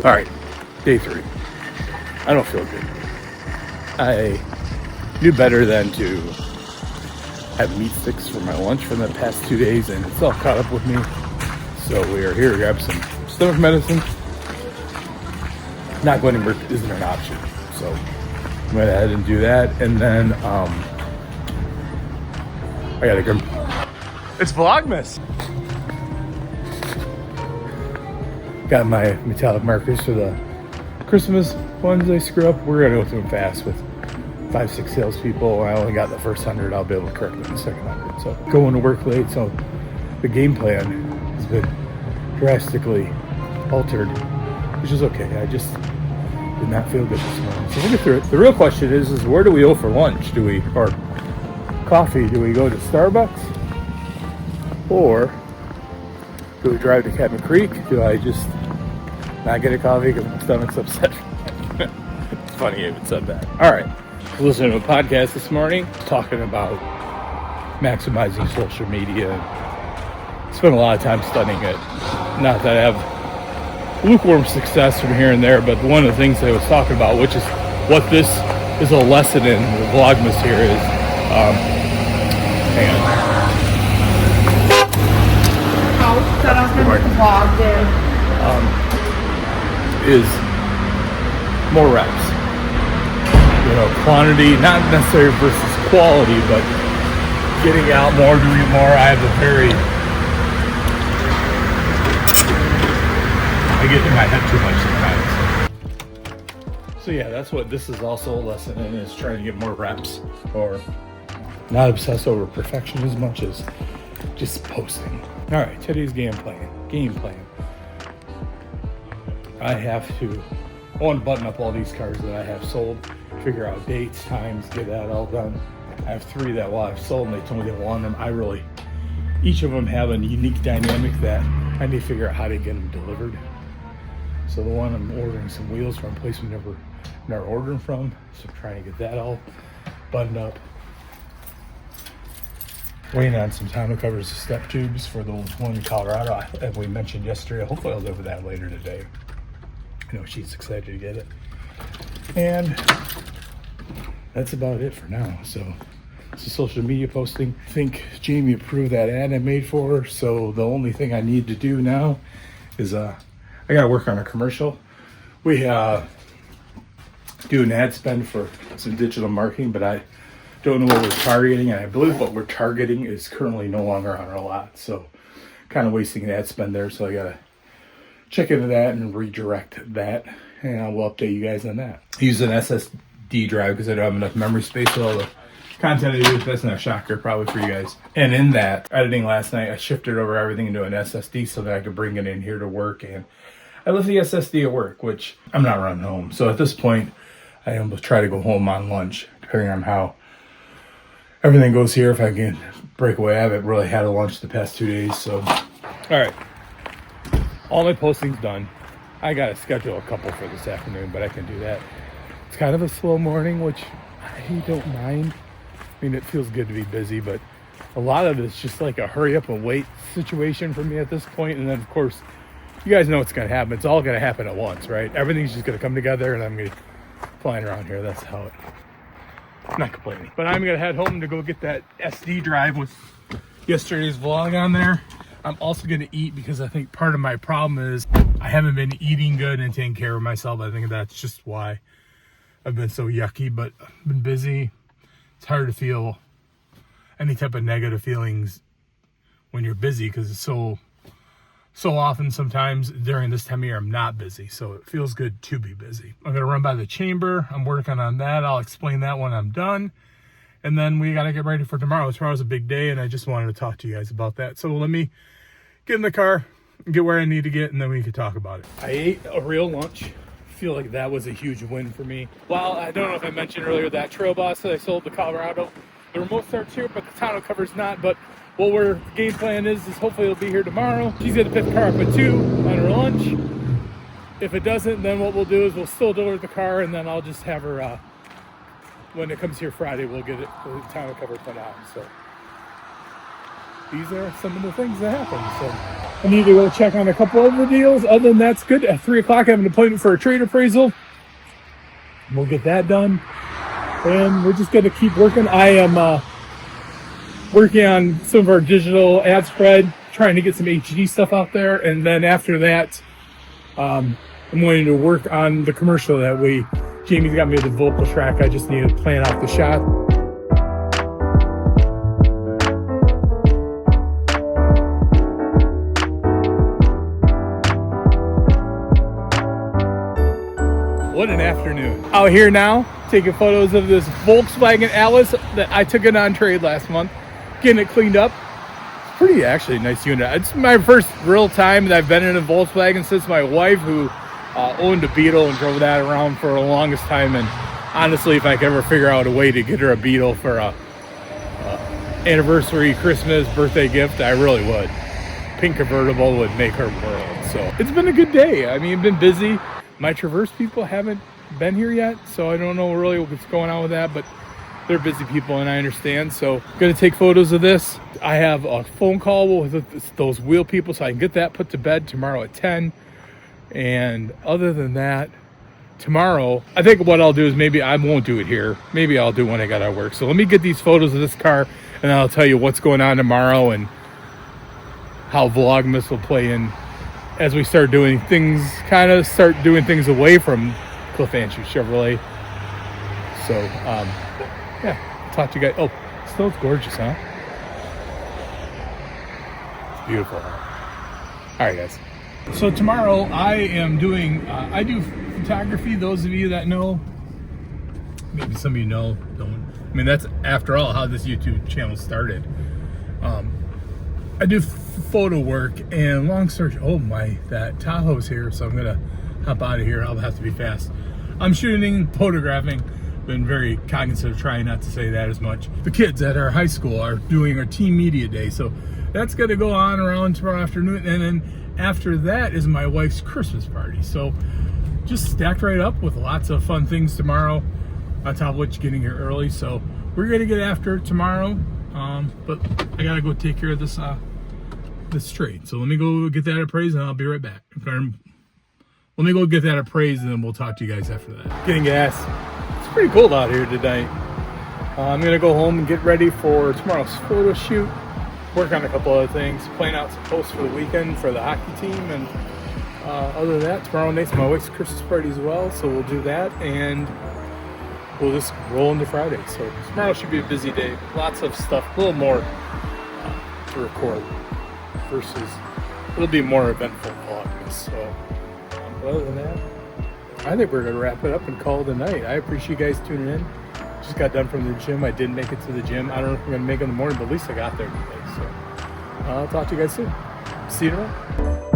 All right, day 3. I don't feel good. I knew better than to have meat sticks for my lunch for the past 2 days, and it's all caught up with me. So we are here to grab some stomach medicine. Not going to work isn't an option, so I went ahead and do that, and then I gotta go. It's Vlogmas. Got my metallic markers for the Christmas ones I screw up. We're gonna go through them fast with 5-6 salespeople. I only got the first 100. I'll be able to correct them in the second 100. So going to work late, so the game plan has been drastically altered, which is okay. I just did not feel good this morning. So we'll get through it. The real question is where do we go for lunch? Or coffee? Do we go to Starbucks? Or do we drive to Cabin Creek? Do I just not get a coffee because my stomach's upset? It's funny you even said that. All right. I was listening to a podcast this morning talking about maximizing social media. Spent a lot of time studying it. Not that I have lukewarm success from here and there, but one of the things I was talking about, which is what this is a lesson in the Vlogmas here, is hang on. Is more reps. You know, quantity, not necessarily versus quality, but getting out more, doing more. I get in my head too much sometimes. So yeah, that's what this is also a lesson in, is trying to get more reps, or not obsess over perfection as much as just posting. All right, today's game plan. I have to, I want to button up all these cars that I have sold, figure out dates, times, get that all done. I have 3 that I've sold, and they told me they want them. Each of them have a unique dynamic that I need to figure out how to get them delivered. So the one I'm ordering some wheels from a place we never ordered them from, so I'm trying to get that all buttoned up. Waiting on some tonneau covers of step tubes for the one in Colorado, as we mentioned yesterday. Hopefully I'll deliver that later today. I know she's excited to get it. And that's about it for now. So it's a social media posting. I think Jamie approved that ad I made for her. So the only thing I need to do now is I got to work on a commercial. We do an ad spend for some digital marketing, but I don't know what we're targeting, and I believe what we're targeting is currently no longer on our lot, so kind of wasting an ad spend there. So I gotta check into that and redirect that, and I will update you guys on that. I use an SSD drive because I don't have enough memory space with all the content I do. That's not a shocker probably for you guys. And in that editing last night, I shifted over everything into an SSD so that I could bring it in here to work, and I left the SSD at work, which I'm not running home. So at this point, I almost try to go home on lunch, depending on how everything goes here. If I can break away, I haven't really had a lunch the past 2 days. So, all right, all my posting's done. I got to schedule a couple for this afternoon, but I can do that. It's kind of a slow morning, which I don't mind. I mean, it feels good to be busy, but a lot of it's just like a hurry up and wait situation for me at this point. And then, of course, you guys know what's going to happen. It's all going to happen at once, right? Everything's just going to come together, and I'm going to be flying around here. That's how it. I'm not complaining, but I'm gonna head home to go get that SD drive with yesterday's vlog on there. I'm also gonna eat because I think part of my problem is I haven't been eating good and taking care of myself. I think that's just why I've been so yucky, but I've been busy. It's hard to feel any type of negative feelings when you're busy because it's so often sometimes during this time of year I'm not busy, so it feels good to be busy. I'm gonna run by the chamber. I'm working on that. I'll explain that when I'm done, and then we gotta get ready for tomorrow. Tomorrow's a big day, and I just wanted to talk to you guys about that. So let me get in the car and get where I need to get, and then we can talk about it. I ate a real lunch. I feel like that was a huge win for me. Well, I don't know if I mentioned earlier that trail boss that I sold to Colorado. The remote starts here, but the tonneau cover's not. But what our game plan is hopefully it'll be here tomorrow. She's gonna pick the car up at 2 on her lunch. If it doesn't, then what we'll do is we'll still deliver the car, and then I'll just have her, when it comes here Friday, we'll get it, the tonneau cover put on. So these are some of the things that happen. So I need to go check on a couple other deals. Other than that's good. At 3 o'clock, I have an appointment for a trade appraisal. We'll get that done. And we're just going to keep working. I am working on some of our digital ad spread, trying to get some HD stuff out there. And then after that, I'm going to work on the commercial that Jamie's got me the vocal track. I just need to plan out the shot. What an afternoon. Out here now, taking photos of this Volkswagen Alice that I took it on trade last month. Getting it cleaned up. It's pretty actually nice unit. It's my first real time that I've been in a Volkswagen since my wife, who owned a Beetle and drove that around for the longest time. And honestly, if I could ever figure out a way to get her a Beetle for a anniversary, Christmas, birthday gift, I really would. Pink convertible would make her world. So it's been a good day. I mean, it's been busy. My Traverse people haven't been here yet, so I don't know really what's going on with that, but they're busy people and I understand. So I'm gonna take photos of this. I have a phone call with those wheel people, so I can get that put to bed tomorrow at 10. And other than that, tomorrow, I think what I'll do is maybe I won't do it here. Maybe I'll do when I got out of work. So let me get these photos of this car and I'll tell you what's going on tomorrow and how Vlogmas will play in as we start doing things, start doing things away from Cliff Anshu Chevrolet. So, yeah, talk to you guys. Oh, snow's gorgeous, huh? It's beautiful. All right, guys. So tomorrow I am doing, I do photography. Those of you that know, maybe some of you know, don't. I mean, that's after all how this YouTube channel started. I do photo work, and long story, that Tahoe's here, so I'm gonna hop out of here. I'll have to be fast. I'm shooting, photographing. Been very cognizant of trying not to say that as much. The kids at our high school are doing our team media day, so that's gonna go on around tomorrow afternoon, and then after that is my wife's Christmas party. So just stacked right up with lots of fun things tomorrow, on top of which getting here early. So we're gonna get after it tomorrow, but I gotta go take care of this this trade. So let me go get that appraised and I'll be right back. Let me go get that appraised and then we'll talk to you guys after that. Getting gas. It's pretty cold out here tonight. I'm gonna go home and get ready for tomorrow's photo shoot, work on a couple other things, plan out some posts for the weekend for the hockey team, and other than that, tomorrow night's my wife's Christmas party as well, so we'll do that and we'll just roll into Friday. So tomorrow should be a busy day. Lots of stuff, a little more to record versus it'll be more eventful vlogmas. So other than that, I think we're gonna wrap it up and call it a night. I appreciate you guys tuning in. Just got done from the gym. I didn't make it to the gym. I don't know if I'm gonna make it in the morning, but at least I got there today. So I'll talk to you guys soon. See you tomorrow.